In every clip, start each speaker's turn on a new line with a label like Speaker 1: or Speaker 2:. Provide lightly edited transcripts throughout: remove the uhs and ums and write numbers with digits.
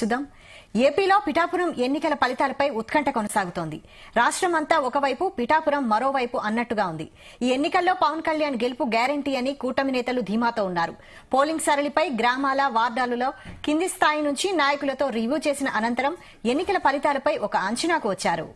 Speaker 1: చూద్దాం. ఏపీలో పిఠాపురం ఎన్నికల ఫలితాలపై ఉత్కంఠ కొనసాగుతోంది. రాష్ట్రమంతా ఒకవైపు, పిఠాపురం మరోవైపు అన్నట్టుగా ఉంది. ఈ ఎన్నికల్లో పవన్ కళ్యాణ్ గెలుపు గ్యారంటీ అని కూటమి నేతలు ధీమాతో ఉన్నారు. పోలింగ్ సరళిపై గ్రామాల, వార్డాలలో కింది స్థాయి నుంచి నాయకులతో రివ్యూ చేసిన అనంతరం ఎన్నికల ఫలితాలపై ఒక అంచనాకు వచ్చారు.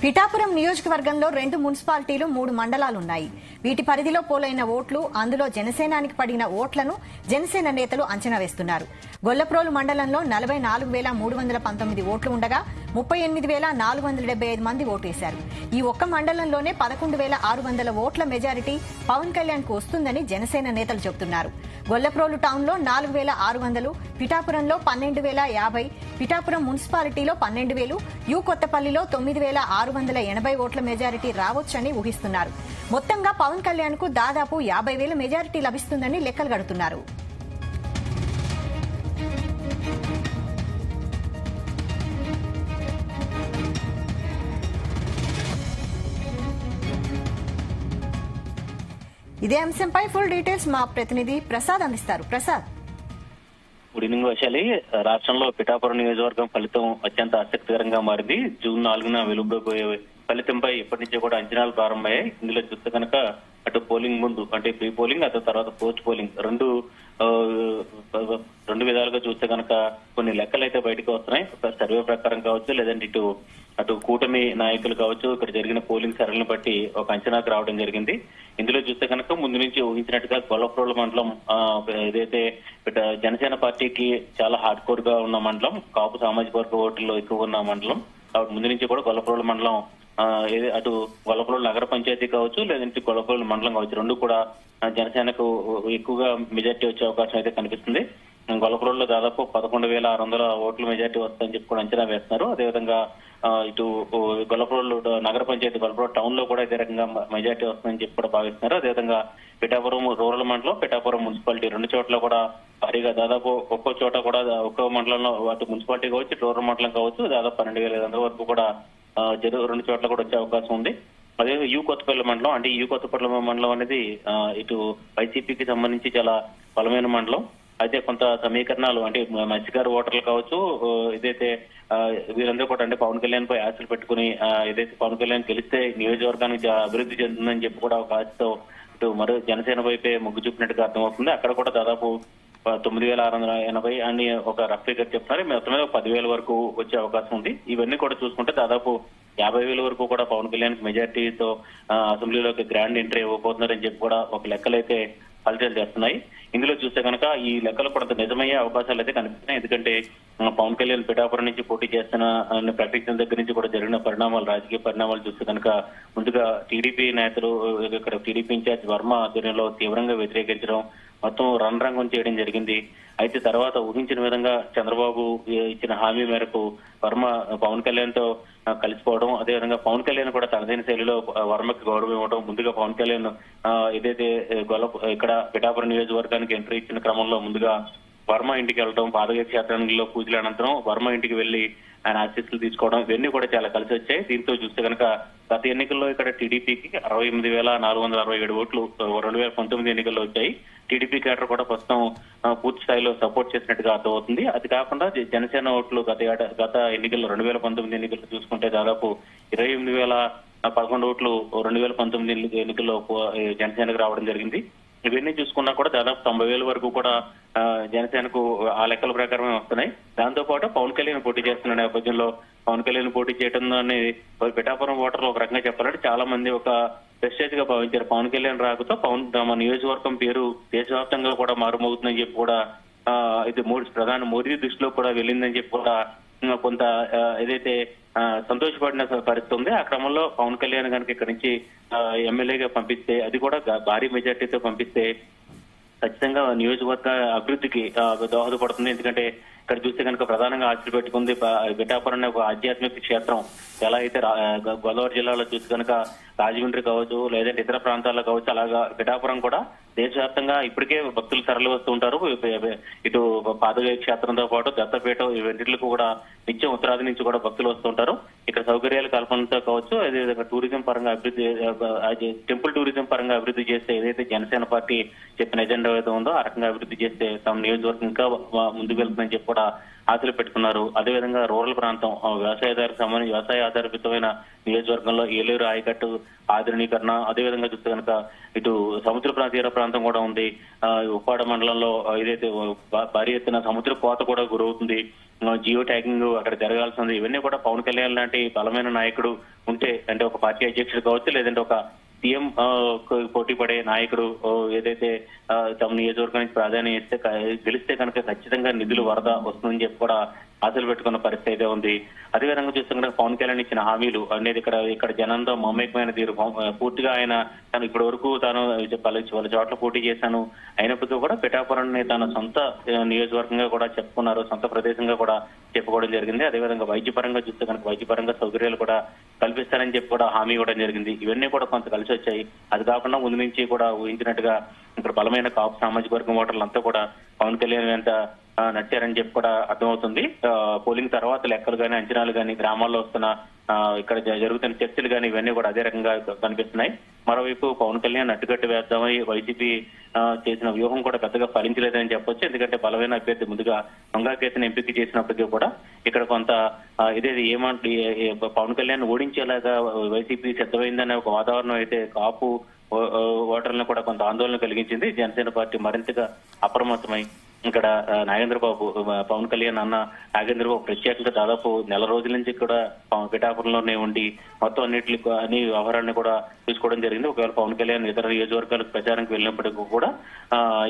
Speaker 1: పిఠాపురం నియోజకవర్గంలో 2 మున్సిపాలిటీలు, 3 మండలాలున్నాయి. వీటి పరిధిలో పోలైన ఓట్లు, అందులో జనసేనానికి పడిన ఓట్లను జనసేన నేతలు అంచనా వేస్తున్నారు. గొల్లప్రోలు మండలంలో 44,319 ఓట్లు ఉండగా 38,475 మంది ఓటేశారు. ఈ ఒక్క మండలంలోనే 11,600 ఓట్ల మెజారిటీ పవన్ కళ్యాణ్ కు వస్తుందని జనసేన నేతలు చెబుతున్నారు. గొల్లప్రోలు టౌన్ లో 4,600, పిఠాపురంలో 12,050, పిఠాపురం మున్సిపాలిటీలో 12,000, యు కొత్తపల్లిలో 9,680 ఓట్ల మెజారిటీ రావొచ్చని ఊహిస్తున్నారు. మొత్తంగా పవన్ కళ్యాణ్ కు దాదాపు 50,000 మెజారిటీ లభిస్తుందని లెక్కలు గడుతున్నారు. ఇదే అంశంపై ఫుల్ డీటెయిల్స్ మా ప్రతినిధి ప్రసాద్ అందిస్తారు. ప్రసాద్.
Speaker 2: Good evening Vaishali. రాష్ట్రంలో పిఠాపురం నియోజకవర్గం ఫలితం అత్యంత ఆసక్తికరంగా మారింది. జూన్ 4న వెలువడబోయే ఫలితంపై ఇప్పటి నుంచే కూడా అంచనాలు ప్రారంభమయ్యాయి. ఇందులో చూస్తే కనుక అటు పోలింగ్ ముందు అంటే ప్రీ పోలింగ్, అటు తర్వాత పోస్ట్ పోలింగ్ రెండు విధాలుగా చూస్తే కనుక కొన్ని లెక్కలు అయితే బయటకు వస్తున్నాయి. సర్వే ప్రకారం కావచ్చు, లేదంటే అటు కూటమి నాయకులు కావచ్చు, ఇక్కడ జరిగిన పోలింగ్ సరళిని బట్టి ఒక అంచనాకు రావడం జరిగింది. ఇందులో చూస్తే కనుక ముందు నుంచి ఊహించినట్టుగా గొల్లప్రోలు మండలం ఏదైతే జనసేన పార్టీకి చాలా హార్డ్ కోర్ గా ఉన్న మండలం, కాపు సామాజిక వర్గ ఓట్లలో ఎక్కువ ఉన్న మండలం కాబట్టి ముందు నుంచి కూడా గొల్లప్రోలు మండలం అటు గొల్లప్రోలు నగర పంచాయతీ కావచ్చు, లేదంటే గొల్లప్రోలు మండలం కావచ్చు, రెండు కూడా జనసేనకు ఎక్కువగా మెజార్టీ వచ్చే అవకాశం అయితే కనిపిస్తుంది. గొల్లప్రోలులో దాదాపు 11,600 ఓట్ల మెజార్టీ వస్తుందని చెప్పి కూడా అంచనా వేస్తున్నారు. అదేవిధంగా ఇటు గొల్లప్రోలు నగర పంచాయతీ, గొల్లప్రోలు టౌన్ లో కూడా ఇదే రకంగా మెజార్టీ వస్తుందని చెప్పి కూడా భావిస్తున్నారు. అదేవిధంగా పిఠాపురం రూరల్ మండలం, పిఠాపురం మున్సిపాలిటీ రెండు చోట్ల కూడా భారీగా దాదాపు ఒక్కో చోట కూడా ఒక్కో మండలంలో అటు మున్సిపాలిటీ కావచ్చు, రూరల్ మండలం కావచ్చు, దాదాపు 12,500 వరకు కూడా రెండు చోట్ల కూడా వచ్చే అవకాశం ఉంది. అదే యు కొత్తపల్లి మండలం, అంటే యు కొత్తపల్లి మండలం అనేది ఇటు వైసీపీకి సంబంధించి చాలా బలమైన మండలం. అయితే కొంత సమీకరణాలు అంటే మత్స్యకారు ఓటర్లు కావచ్చు, ఏదైతే వీరందరూ కూడా అంటే పవన్ కళ్యాణ్ పై ఆశలు పెట్టుకుని ఏదైతే పవన్ కళ్యాణ్ గెలిస్తే నియోజకవర్గానికి అభివృద్ధి చెందుతుందని చెప్పి కూడా ఒక ఆశతో ఇటు మరో జనసేన వైపే మొగ్గు చూపినట్టుగా అర్థమవుతుంది. అక్కడ కూడా దాదాపు 9,680 అని ఒక రఫ్ ఫిగర్ చెప్తున్నారు. మొత్తం మీద 10,000 వరకు వచ్చే అవకాశం ఉంది. ఇవన్నీ కూడా చూసుకుంటే దాదాపు 50,000 వరకు కూడా పవన్ కళ్యాణ్ మెజార్టీతో అసెంబ్లీలోకి గ్రాండ్ ఎంట్రీ ఇవ్వబోతున్నారని చెప్పి కూడా ఒక లెక్కలైతే ఫలితాలు చేస్తున్నాయి. ఇందులో చూస్తే కనుక ఈ లెక్కలు కూడా నిజమయ్యే అవకాశాలు అయితే కనిపిస్తున్నాయి. ఎందుకంటే పవన్ కళ్యాణ్ పిఠాపురం నుంచి పోటీ చేస్తున్న ప్రకటించిన దగ్గర నుంచి కూడా జరిగిన పరిణామాలు, రాజకీయ పరిణామాలు చూస్తే కనుక ముందుగా టీడీపీ నేతలు, ఇక్కడ టీడీపీ ఇన్ఛార్జ్ వర్మ ఆధ్వర్యంలో తీవ్రంగా వ్యతిరేకించడం, మొత్తం రణరంగం చేయడం జరిగింది. అయితే తర్వాత ఊహించిన విధంగా చంద్రబాబు ఇచ్చిన హామీ మేరకు వర్మ పవన్ కళ్యాణ్ తో కలిసిపోవడం, అదేవిధంగా పవన్ కళ్యాణ్ కూడా తనదైన శైలిలో వర్మకి గౌరవం ఇవ్వడం, ముందుగా పవన్ కళ్యాణ్ ఏదైతే ఇక్కడ పిఠాపురం నియోజకవర్గానికి ఎంట్రీ ఇచ్చిన క్రమంలో ముందుగా వర్మ ఇంటికి వెళ్ళడం, పాదయాత్రలో పూజల అనంతరం వర్మ ఇంటికి వెళ్లి ఆయన ఆశీస్సులు తీసుకోవడం, ఇవన్నీ కూడా చాలా కలిసి వచ్చాయి. దీంతో చూస్తే కనుక గత ఎన్నికల్లో ఇక్కడ టీడీపీకి 68,467 ఓట్లు 2019 ఎన్నికల్లో వచ్చాయి. టీడీపీ కేడర్ కూడా ప్రస్తుతం పూర్తి స్థాయిలో సపోర్ట్ చేసినట్టుగా అర్థమవుతుంది. అది కాకుండా జనసేన ఓట్లు గత ఎన్నికల్లో 2019 ఎన్నికల్లో చూసుకుంటే దాదాపు 28,011 ఓట్లు 2019 ఎన్నికల్లో జనసేనకు రావడం జరిగింది. ఇవన్నీ చూసుకున్నా కూడా దాదాపు 90,000 వరకు కూడా జనసేనకు ఆ లెక్కల ప్రకారమే వస్తున్నాయి. దాంతో పాటు పవన్ కళ్యాణ్ పోటీ చేస్తున్న నేపథ్యంలో పవన్ కళ్యాణ్ పోటీ చేయడం పిఠాపురం ఓటర్లు ఒక రకంగా చెప్పాలంటే చాలా మంది ఒక ప్రెస్టేజ్ గా భావించారు. పవన్ కళ్యాణ్ రాకతో తమ నియోజకవర్గం పేరు దేశవ్యాప్తంగా కూడా మారుమవుతుందని చెప్పి కూడా ఇది ప్రధాని మోదీ దృష్టిలో కూడా వెళ్ళిందని చెప్పి కూడా కొంత ఏదైతే సంతోషపడిన పరిస్థితి ఉంది. ఆ క్రమంలో పవన్ కళ్యాణ్ కనుక ఇక్కడి నుంచి ఎమ్మెల్యేగా పంపిస్తే, అది కూడా భారీ మెజార్టీతో పంపిస్తే ఖచ్చితంగా నియోజకవర్గ అభివృద్ధికి దోహదపడుతుంది. ఎందుకంటే ఇక్కడ చూస్తే కనుక ప్రధానంగా ఆశలు పెట్టుకుంది పిఠాపురం అనే ఒక ఆధ్యాత్మిక క్షేత్రం. ఎలా అయితే గోదావరి జిల్లాలో చూస్తే కనుక రాజమండ్రి కావచ్చు, లేదంటే ఇతర ప్రాంతాల్లో కావచ్చు, అలాగా పిఠాపురం కూడా దేశవ్యాప్తంగా ఇప్పటికే భక్తులు తరలి వస్తూ ఉంటారు. ఇటు పాదగయ క్షేత్రంతో పాటు దత్తపీఠ ఇవన్నిటికి కూడా నిత్యం ఉత్తరాది నుంచి కూడా భక్తులు వస్తుంటారు. ఇక్కడ సౌకర్యాలు కల్పనతో కావచ్చు, అదేవిధంగా టూరిజం పరంగా అభివృద్ధి, టెంపుల్ టూరిజం పరంగా అభివృద్ధి చేస్తే ఏదైతే జనసేన పార్టీ చెప్పిన ఎజెండా ఏదో ఉందో ఆ రకంగా అభివృద్ధి చేస్తే తమ నియోజకవర్గం ఇంకా ముందుకు వెళ్తుందని చెప్పి కూడా ఆశలు పెట్టుకున్నారు. అదేవిధంగా రూరల్ ప్రాంతం వ్యవసాయ ఆధారితమైన నియోజకవర్గంలో ఏలూరు ఆయకట్టు ఆధునీకరణ, అదేవిధంగా చూస్తే కనుక ఇటు సముద్ర తీర ప్రాంతం కూడా ఉంది. ఉప్పాడ మండలంలో ఏదైతే భారీ ఎత్తున సముద్ర కోత కూడా గురవుతుంది. జియో ట్యాగింగ్ అక్కడ జరగాల్సింది. ఇవన్నీ కూడా పవన్ కళ్యాణ్ లాంటి బలమైన నాయకుడు ఉంటే, అంటే ఒక పార్టీ అధ్యక్షుడు కావచ్చు, లేదంటే ఒక సీఎం పోటీ పడే నాయకుడు ఏదైతే తమ నియోజకవర్గానికి ప్రాధాన్యం ఇస్తే గెలిస్తే కనుక ఖచ్చితంగా నిధులు వరద వస్తుందని చెప్పి కూడా ఆశలు పెట్టుకున్న పరిస్థితి అయితే ఉంది. అదేవిధంగా చూస్తే కనుక పవన్ కళ్యాణ్ ఇచ్చిన హామీలు అనేది ఇక్కడ జనంతో మమేకమైన తీరు. పూర్తిగా ఆయన తను ఇప్పటి వరకు తాను వాళ్ళ చోట్ల పోటీ చేశాను అయినప్పటికీ కూడా పిఠాపురాన్ని తన సొంత నియోజకవర్గంగా కూడా చెప్పుకున్నారు, సొంత ప్రదేశంగా కూడా చెప్పుకోవడం జరిగింది. అదేవిధంగా వైద్యపరంగా చూస్తే కనుక వైద్యపరంగా సౌకర్యాలు కూడా కల్పిస్తారని చెప్పి కూడా హామీ ఇవ్వడం జరిగింది. ఇవన్నీ కూడా కొంత కలిసి వచ్చాయి. అది కాకుండా ముందు నుంచి కూడా ఊహించినట్టుగా ఇక్కడ బలమైన కాపు సామాజిక వర్గం ఓటర్లంతా కూడా పవన్ కళ్యాణ్ వెంట నచ్చారని చెప్పి కూడా అర్థమవుతుంది. పోలింగ్ తర్వాత లెక్కలు కానీ, అంచనాలు కానీ, గ్రామాల్లో వస్తున్న ఇక్కడ జరుగుతున్న చర్చలు కానీ ఇవన్నీ కూడా అదే రకంగా కనిపిస్తున్నాయి. మరోవైపు పవన్ కళ్యాణ్ అడ్డుకట్టు వేద్దామని వైసీపీ చేసిన వ్యూహం కూడా పెద్దగా ఫలించలేదని చెప్పొచ్చు. ఎందుకంటే బలమైన అభ్యర్థి ముందుగా వంగాకేతను ఎంపిక చేసినప్పటికీ కూడా ఇక్కడ కొంత పవన్ కళ్యాణ్ ఓడించేలాగా వైసీపీ సిద్ధమైందనే ఒక వాతావరణం అయితే కాపు ఓటర్లను కూడా కొంత ఆందోళన కలిగించింది. జనసేన పార్టీ మరింతగా అప్రమత్తమై ఇక్కడ నాగేంద్రబాబు, పవన్ కళ్యాణ్ అన్న నాగేంద్రబాబు ప్రత్యేకంగా దాదాపు నెల రోజుల నుంచి కూడా పిఠాపురంలోనే ఉండి మొత్తం అన్ని వ్యవహారాన్ని కూడా చూసుకోవడం జరిగింది. ఒకవేళ పవన్ కళ్యాణ్ ఇతర నియోజకవర్గాలకు ప్రచారానికి వెళ్ళినప్పటికీ కూడా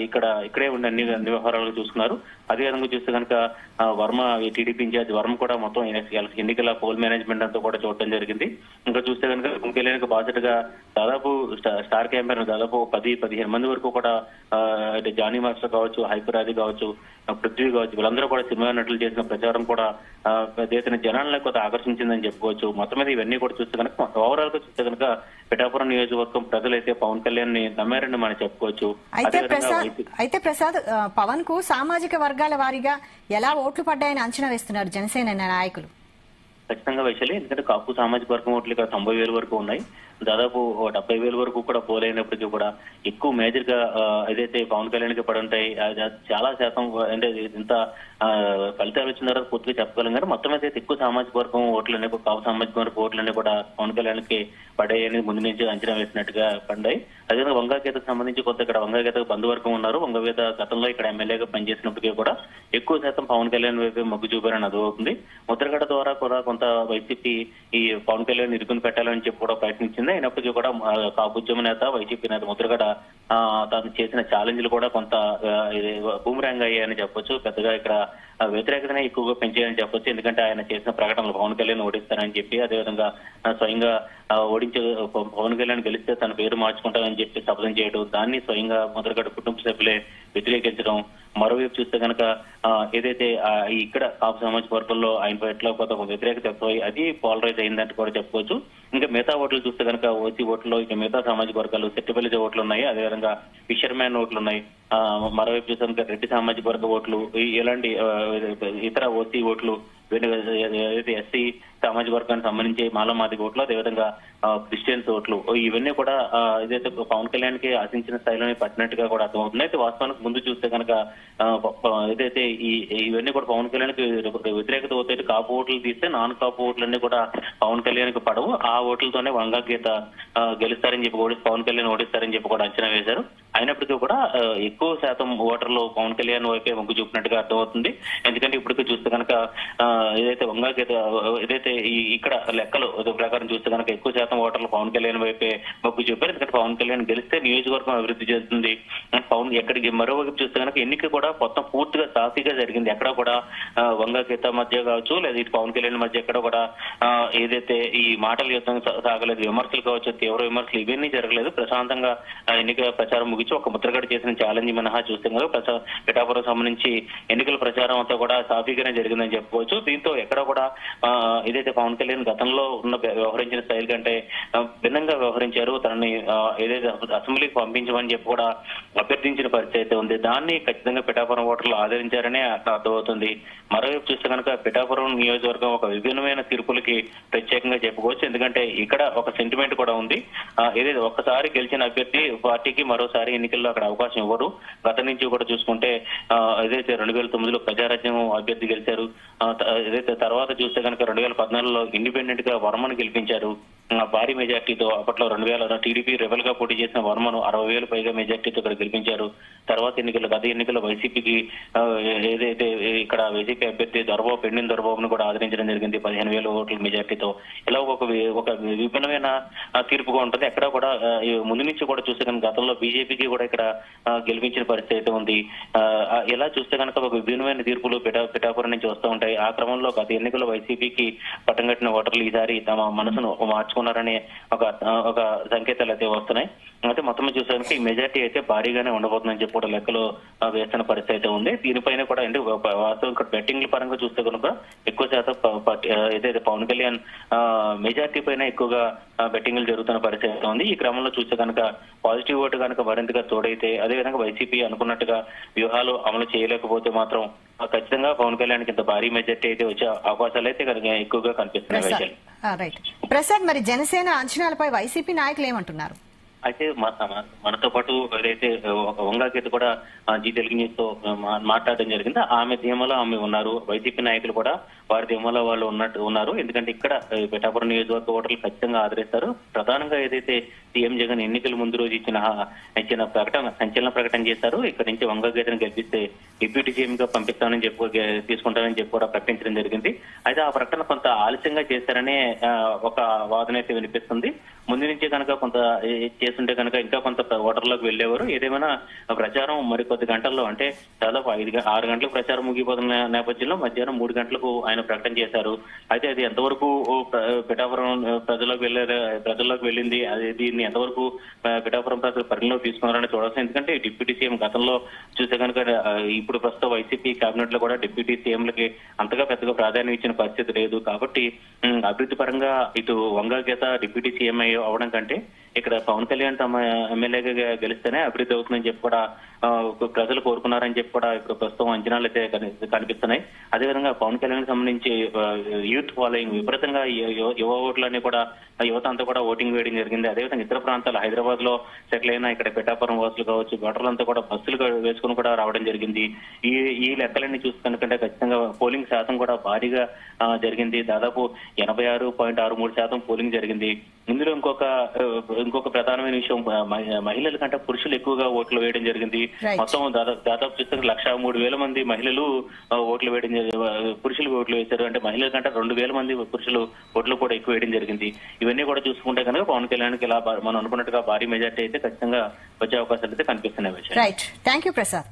Speaker 2: ఇక్కడే ఉండి అన్ని వ్యవహారాలు చూసుకున్నారు. అదేవిధంగా చూస్తే కనుక వర్మ, టీడీపీ ఇన్ఛార్జ్ వర్మ కూడా మొత్తం ఎన్నికల పోల్ మేనేజ్మెంట్ అంతా కూడా చూడటం జరిగింది. ఇంకా చూస్తే కనుక పవన్ కళ్యాణ్ బాధ్యతగా దాదాపు స్టార్ క్యాంపెయిన్ దాదాపు 10-15 మంది వరకు కూడా జానీ మాస్టర్ కావచ్చు, హైపరాది కావచ్చు, పృథ్వీ కావచ్చు, వీళ్ళందరూ కూడా సినిమా నటులు చేసిన ప్రచారం కూడా పెద్ద ఎత్తున జనాలను కొంత ఆకర్షించిందని చెప్పుకోవచ్చు. మొత్తం మీద ఇవన్నీ కూడా చూస్తే కనుక ఓవరాల్ గా చూస్తే కనుక పిఠాపురం నియోజకవర్గం ప్రజలైతే పవన్ కళ్యాణ్ ని నమ్మారని మనం చెప్పుకోవచ్చు.
Speaker 1: అయితే ప్రసాద్, పవన్ కు సామాజిక వర్గాల వారీగా ఎలా ఓట్లు పడ్డాయని అంచనా వేస్తున్నారు జనసేన నాయకులు?
Speaker 2: ఖచ్చితంగా వైశాలి, ఎందుకంటే కాపు సామాజిక వర్గం ఓట్లు ఇక్కడ 90,000 వరకు ఉన్నాయి. దాదాపు 70,000 వరకు కూడా పోలైనప్పటికీ కూడా ఎక్కువ మేజర్ గా ఏదైతే పవన్ కళ్యాణ్ కి పడి ఉంటాయి చాలా శాతం, అంటే ఇంత ఫలితాలు వచ్చిన తర్వాత పూర్తిగా చెప్పగలం కానీ మొత్తం అయితే ఎక్కువ సామాజిక వర్గం ఓట్లన్నీ, కాపు సామాజిక వర్గం ఓట్లన్నీ కూడా పవన్ కళ్యాణ్ కి పడాయి అనేది ముందు నుంచి అంచనా వేసినట్టుగా పడ్డాయి. అదేవిధంగా వంగాకేతకు సంబంధించి కొంత ఇక్కడ వంగాకేతకు బంధువర్గం ఉన్నారు. వంగవేత గతంలో ఇక్కడ ఎమ్మెల్యేగా పనిచేసినప్పటికీ కూడా ఎక్కువ శాతం పవన్ కళ్యాణ్ వైపు మొగ్గు చూపారని అర్థమవుతుంది. ముద్రగడ ద్వారా కూడా కొంత వైసీపీ ఈ పవన్ కళ్యాణ్ ఇరుకుని పెట్టాలని చెప్పి కూడా ప్రయత్నించింది. అయినప్పటికీ కూడా కాపు ఉద్యమ నేత, వైసీపీ నేత ముద్రగడ తాను చేసిన ఛాలెంజ్లు కూడా కొంత బూమరాంగ్ అయ్యాయని చెప్పొచ్చు. పెద్దగా ఇక్కడ వ్యతిరేకతనే ఎక్కువగా పెంచాయని చెప్పొచ్చు. ఎందుకంటే ఆయన చేసిన ప్రకటనలు పవన్ కళ్యాణ్ ఓడిస్తానని చెప్పి, అదేవిధంగా స్వయంగా పవన్ కళ్యాణ్ గెలిస్తే తన పేరు మార్చుకుంటానని చెప్పి శపథం చేయడం, దాన్ని స్వయంగా ముద్రగడ కుటుంబ సభ్యులే వ్యతిరేకించడం. మరోవైపు చూస్తే కనుక ఏదైతే ఇక్కడ కాపు సామాజిక వర్గంలో ఆయన ఎట్లా కొంత వ్యతిరేకత ఎక్కువై అది పోలరైజ్ అయిందంటే కూడా చెప్పుకోవచ్చు. ఇంకా మిగతా ఓట్లు చూస్తే కనుక ఓసీ ఓట్లలో ఇంకా మిగతా సామాజిక వర్గాలు సెట్టిపల్లి ఓట్లు ఉన్నాయి, అదేవిధంగా ఫిషర్మ్యాన్ ఓట్లు ఉన్నాయి. మరోవైపు చూస్తే కనుక రెడ్డి సామాజిక వర్గ ఓట్లు, ఇలాంటి ఇతర ఓసీ ఓట్లు, ఏదైతే ఎస్సీ సామాజిక వర్గానికి సంబంధించి మాలమాదిగ ఓట్లు, అదేవిధంగా క్రిస్టియన్స్ ఓట్లు, ఇవన్నీ కూడా ఏదైతే పవన్ కళ్యాణ్ కి ఆశించిన స్థాయిలోనే పట్టినట్టుగా కూడా అర్థమవుతుంది. అయితే వాస్తవానికి ముందు చూస్తే కనుక ఏదైతే ఇవన్నీ కూడా పవన్ కళ్యాణ్ కి వ్యతిరేకత అవుతాయి. కాపు ఓట్లు తీస్తే నాన్ కాపు ఓట్లన్నీ కూడా పవన్ కళ్యాణ్ కి పడవు. ఆ ఓట్లతోనే వంగాగీత గెలుస్తారని చెప్పి పవన్ కళ్యాణ్ ఓడిస్తారని చెప్పి కూడా అంచనా వేశారు. అయినప్పటికీ కూడా ఎక్కువ శాతం ఓటర్లు పవన్ కళ్యాణ్ వైపే మొగ్గు చూపినట్టుగా అర్థమవుతుంది. ఎందుకంటే ఇప్పటికీ చూస్తే కనుక ఏదైతే వంగాగీత, ఏదైతే ఇక్కడ లెక్కలు ప్రకారం చూస్తే కనుక ఎక్కువ శాతం ఓటర్లు పవన్ కళ్యాణ్ వైపే మొగ్గు చూపారు. ఎందుకంటే పవన్ కళ్యాణ్ గెలిస్తే నియోజకవర్గం అభివృద్ధి చేస్తుంది. ఎక్కడికి మరోవైపు చూస్తే కనుక ఎన్నిక కూడా మొత్తం పూర్తిగా సాఫీగా జరిగింది. ఎక్కడ కూడా వంగ గీత మధ్య కావచ్చు, లేదా ఇటు పవన్ కళ్యాణ్ మధ్య ఎక్కడ కూడా ఏదైతే ఈ మాటల యుద్ధం సాగలేదు, విమర్శలు కావచ్చు, తీవ్ర విమర్శలు ఇవన్నీ జరగలేదు. ప్రశాంతంగా ఎన్నికల ప్రచారం ముగించి ఒక ముద్రగడ చేసిన ఛాలెంజ్ మినహా చూస్తే కనుక పిఠాపురం సంబంధించి ఎన్నికల ప్రచారం అంతా కూడా సాఫీగానే జరిగిందని చెప్పుకోవచ్చు. దీంతో ఎక్కడ కూడా ఏదైతే పవన్ కళ్యాణ్ గతంలో వ్యవహరించిన స్టైల్ కంటే భిన్నంగా వ్యవహరించారు. తనని ఏదైతే అసెంబ్లీకి పంపించమని చెప్పి కూడా అభ్యర్థించిన పరిస్థితి అయితే ఉంది. దాన్ని ఖచ్చితంగా పిఠాపురం ఓటర్లు ఆదరించారనే అర్థమవుతుంది. మరోవైపు చూస్తే కనుక పిఠాపురం నియోజకవర్గం ఒక విభిన్నమైన తీర్పులకి ప్రత్యేకంగా చెప్పుకోవచ్చు. ఎందుకంటే ఇక్కడ ఒక సెంటిమెంట్ కూడా ఉంది. ఏదైతే ఒక్కసారి గెలిచిన అభ్యర్థి పార్టీకి మరోసారి ఎన్నికల్లో అక్కడ అవకాశం ఇవ్వరు. గత నుంచి కూడా చూసుకుంటే ఏదైతే 2009లో ప్రజారాజ్యం అభ్యర్థి గెలిచారు, ఏదైతే తర్వాత చూస్తే కనుక 2014లో ఇండిపెండెంట్ గా వర్మను గెలిపించారు భారీ మెజార్టీతో. అప్పట్లో 2000 టీడీపీ రెబల్ గా పోటీ చేసిన వర్మను 60,000 పైగా మెజార్టీతో ఇక్కడ గెలిపించారు. తర్వాత గత ఎన్నికల్లో వైసీపీకి ఏదైతే ఇక్కడ వైసీపీ అభ్యర్థి పెండిన దొరబాబును కూడా ఆదరించడం జరిగింది 15,000 ఓట్ల మెజార్టీతో. ఇలా ఒక విభిన్నమైన తీర్పుగా ఉంటుంది. ఎక్కడ కూడా ముందు నుంచి కూడా చూస్తే కనుక గతంలో బీజేపీకి కూడా ఇక్కడ గెలిపించిన పరిస్థితి అయితే ఉంది. ఇలా చూస్తే కనుక ఒక విభిన్నమైన తీర్పులు పిఠాపురం నుంచి వస్తూ ఉంటాయి. ఆ క్రమంలో గత ఎన్నికల్లో వైసీపీకి పట్టం కట్టిన ఓటర్లు ఈసారి తమ మనసును మార్చుకున్నారనే ఒక సంకేతాలు అయితే వస్తున్నాయి. అయితే మొత్తం చూసానికి ఈ మెజార్టీ అయితే భారీగానే ఉండబోతుందని చెప్పి కూడా లెక్కలో వేస్తున్న పరిస్థితి అయితే ఉంది. దీనిపైన కూడా అంటే వాస్తవం ఇక్కడ బెట్టింగ్ల పరంగా చూస్తే కనుక ఎక్కువ శాతం ఏదైతే పవన్ కళ్యాణ్ మెజార్టీ పైన ఎక్కువగా బెట్టింగ్లు జరుగుతున్న పరిస్థితి అయితే ఉంది. ఈ క్రమంలో చూస్తే కనుక పాజిటివ్ ఓటు కనుక మరింతగా తోడైతే, అదేవిధంగా వైసీపీ అనుకున్నట్టుగా వ్యూహాలు అమలు చేయలేకపోతే మాత్రం ఖచ్చితంగా పవన్ కళ్యాణ్ ఇంత భారీ మెజార్టీ అయితే వచ్చే అవకాశాలు అయితే ఎక్కువగా కనిపిస్తున్నాయి.
Speaker 1: ప్రసాద్, మరి జనసేన అంచనాలపై వైసీపీ నాయకులు ఏమంటున్నారు?
Speaker 2: అయితే మనతో పాటు ఏదైతే వంగాగీత కూడా జీ తెలుగు న్యూస్ తో మాట్లాడడం జరిగింది. ఆమె ధీమలో ఆమె ఉన్నారు. వైసీపీ నాయకులు కూడా వారి ధీమలో వాళ్ళు ఉన్నారు. ఎందుకంటే ఇక్కడ పిఠాపురం నియోజకవర్గ ఓటర్లు ఖచ్చితంగా ఆదరిస్తారు. ప్రధానంగా ఏదైతే సీఎం జగన్ ఎన్నికల ముందు రోజు ఇచ్చిన ప్రకటన సంచలన ప్రకటన చేశారు. ఇక్కడ నుంచి వంగాగీతను గెలిపిస్తే డిప్యూటీ సీఎం గా పంపిస్తానని తీసుకుంటానని చెప్పి కూడా ప్రకటించడం జరిగింది. అయితే ఆ ప్రకటన కొంత ఆలస్యంగా చేశారనే ఒక వాదన అయితే వినిపిస్తుంది. ముందు నుంచి కనుక కొంత చేస్తుంటే కనుక ఇంకా కొంత ఓటర్లోకి వెళ్లేవారు. ఏదేమైనా ప్రచారం మరికొద్ది గంటల్లో, అంటే దాదాపు 6 గంటలకు ప్రచారం ముగిపోతున్న నేపథ్యంలో మధ్యాహ్నం 3 గంటలకు ఆయన ప్రకటన చేశారు. అయితే అది ఎంతవరకు పిఠాపురం ప్రజల్లోకి వెళ్ళింది, అది దీన్ని ఎంతవరకు పిఠాపురం ప్రజలు పరిగణలోకి తీసుకున్నారని చూడాల్సింది. ఎందుకంటే డిప్యూటీ సీఎం గతంలో చూస్తే కనుక ఇప్పుడు ప్రస్తుతం వైసీపీ కేబినెట్ లో కూడా డిప్యూటీ సీఎంలకి అంతగా పెద్దగా ప్రాధాన్యం ఇచ్చిన పరిస్థితి లేదు. కాబట్టి అభివృద్ధి పరంగా ఇటు వంగాగీత డిప్యూటీ సీఎం అవడం కంటే ఇక్కడ పవన్ కళ్యాణ్ తమ ఎమ్మెల్యేగా గెలిస్తేనే అభివృద్ధి అవుతుందని చెప్పి కూడా ప్రజలు కోరుకున్నారని చెప్పి కూడా ఇప్పుడు ప్రస్తుతం అంచనాలు అయితే కనిపిస్తున్నాయి. అదేవిధంగా పవన్ కళ్యాణ్ సంబంధించి యూత్ ఫాలోయింగ్ విపరీతంగా యువ ఓట్లన్నీ కూడా యువత అంతా కూడా ఓటింగ్ వేయడం జరిగింది. అదేవిధంగా ఇతర ప్రాంతాలు హైదరాబాద్ లో సెటిల్ అయినా ఇక్కడ పిఠాపురం వాసులు కావచ్చు, ఓటర్లంతా కూడా బస్సులు వేసుకుని కూడా రావడం జరిగింది. ఈ లెక్కలన్నీ చూసుకున్నకంటే ఖచ్చితంగా పోలింగ్ శాతం కూడా భారీగా జరిగింది. దాదాపు 86.63% పోలింగ్ జరిగింది. ఇందులో ఇంకొక ప్రధానమైన విషయం, మహిళల కంటే పురుషులు ఎక్కువగా ఓట్లు వేయడం జరిగింది. మొత్తం దాదాపు చూస్తే 103,000 మంది మహిళలు పురుషులు ఓట్లు వేశారు. అంటే మహిళల కంటే 2,000 మంది పురుషులు ఓట్లు కూడా ఎక్కువ వేయడం జరిగింది. ఇవన్నీ కూడా చూసుకుంటే కనుక పవన్ కళ్యాణ్కి ఇలా మనం అనుకున్నట్టుగా భారీ మెజార్టీ అయితే ఖచ్చితంగా వచ్చే అవకాశాలు అయితే కనిపిస్తున్నాయి.
Speaker 1: Right, thank you Prasad.